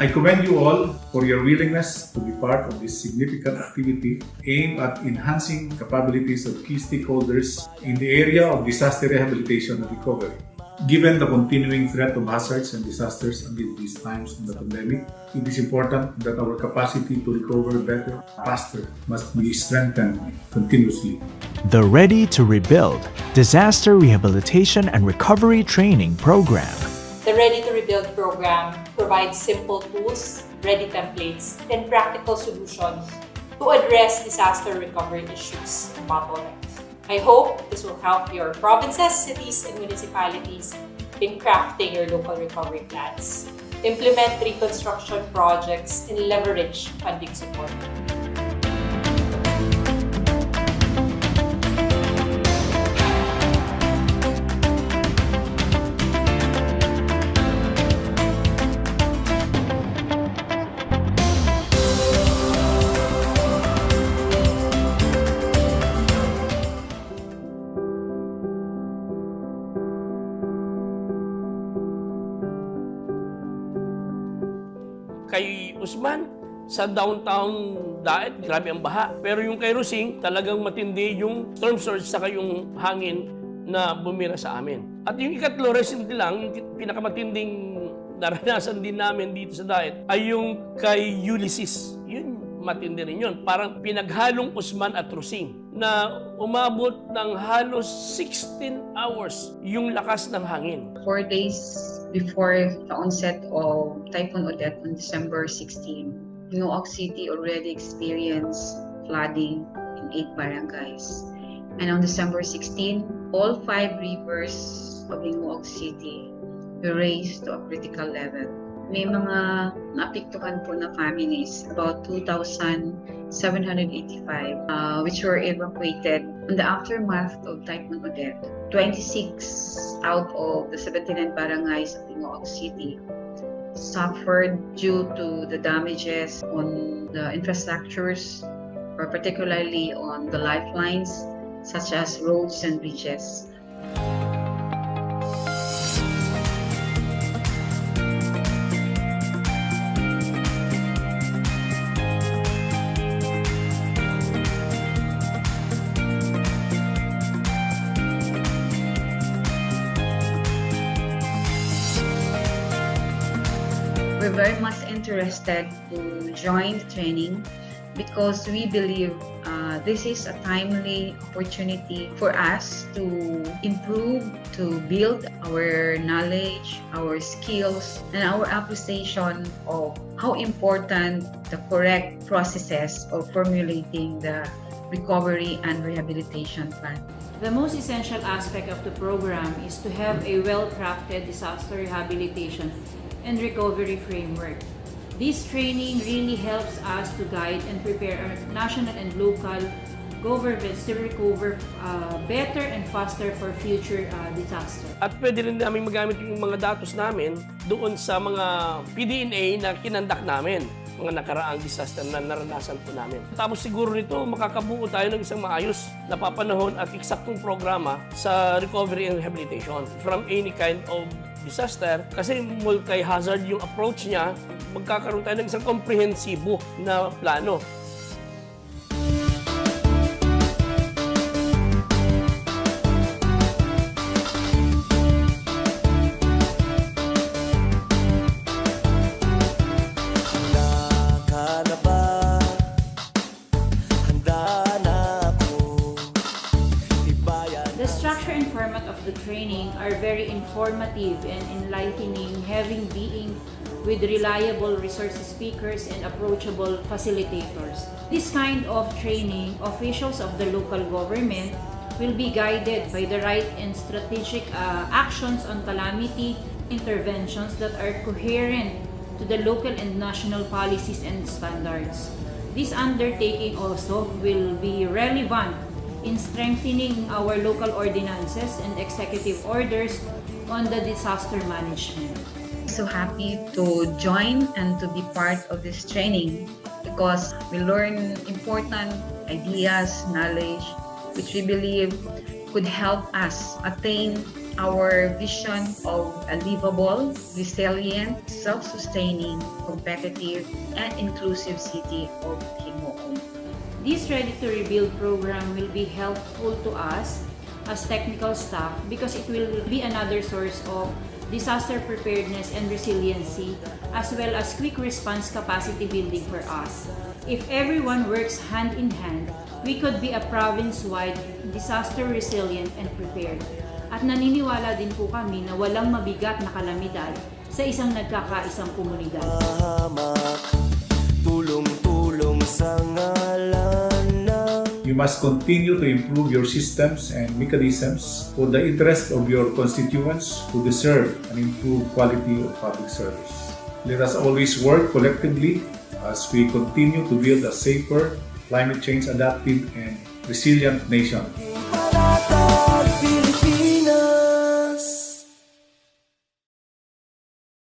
I commend you all for your willingness to be part of this significant activity aimed at enhancing capabilities of key stakeholders in the area of disaster rehabilitation and recovery. Given the continuing threat of hazards and disasters amid these times of the pandemic, it is important that our capacity to recover better, faster, must be strengthened continuously. The Ready to Rebuild Disaster Rehabilitation and Recovery Training Program. The Ready to Rebuild program provides simple tools, ready templates, and practical solutions to address disaster recovery issues and bottlenecks. I hope this will help your provinces, cities, and municipalities in crafting your local recovery plans, implement reconstruction projects, and leverage funding support. Kay Usman, sa downtown Daet, grabe ang baha. Pero yung kay Rosing, talagang matindi yung storm surge saka yung hangin na bumira sa amin. At yung ikatlo, recently lang, yung pinakamatinding naranasan din namin dito sa Daet ay yung kay Ulysses. Yun, matindi rin yun. Parang pinaghalong Usman at Rosing na umabot ng halos 16 hours yung lakas ng hangin. 4 days before the onset of Typhoon Odette on December 16, Inooc City already experienced flooding in 8 barangays. And on December 16, all 5 rivers of Inooc City were raised to a critical level. May mga naapektuhan po na families, about 2,785, which were evacuated in the aftermath of Typhoon Odette. 26 out of the 79 barangays of Inooc City suffered due to the damages on the infrastructures, or particularly on the lifelines, such as roads and bridges. We're very much interested to join the training because we believe this is a timely opportunity for us to improve, to build our knowledge, our skills, and our appreciation of how important the correct processes of formulating the recovery and rehabilitation plan. The most essential aspect of the program is to have a well-crafted disaster rehabilitation and recovery framework. This training really helps us to guide and prepare our national and local governments to recover better and faster for future disaster. At pwede rin namin magamit yung mga datos namin doon sa mga PDNA na kinandak namin, mga nakaraang disaster na naranasan po namin. Tapos siguro nito, makakabuo tayo ng isang maayos na papanahon at eksaktong programa sa recovery and rehabilitation from any kind of disaster. Kasi multi-hazard yung approach niya, magkakaroon tayo ng isang komprehensibo na plano. The structure and format of the training are very informative and enlightening, having being with reliable resource speakers and approachable facilitators. This kind of training, officials of the local government will be guided by the right and strategic actions on calamity interventions that are coherent to the local and national policies and standards. This undertaking also will be relevant in strengthening our local ordinances and executive orders on the disaster management. So happy to join and to be part of this training because we learn important ideas, knowledge, which we believe could help us attain our vision of a livable, resilient, self-sustaining, competitive, and inclusive city of Himoon. This Ready to Rebuild program will be helpful to us as technical staff because it will be another source of disaster preparedness and resiliency, as well as quick response capacity building for us. If everyone works hand in hand, we could be a province-wide disaster resilient and prepared. At naniniwala din po kami na walang mabigat na kalamidad sa isang nagkakaisang komunidad. Tulong-tulong sa ngalan ng You must continue to improve your systems and mechanisms for the interest of your constituents who deserve an improved quality of public service. Let us always work collectively as we continue to build a safer, climate change adaptive, and resilient nation. panata.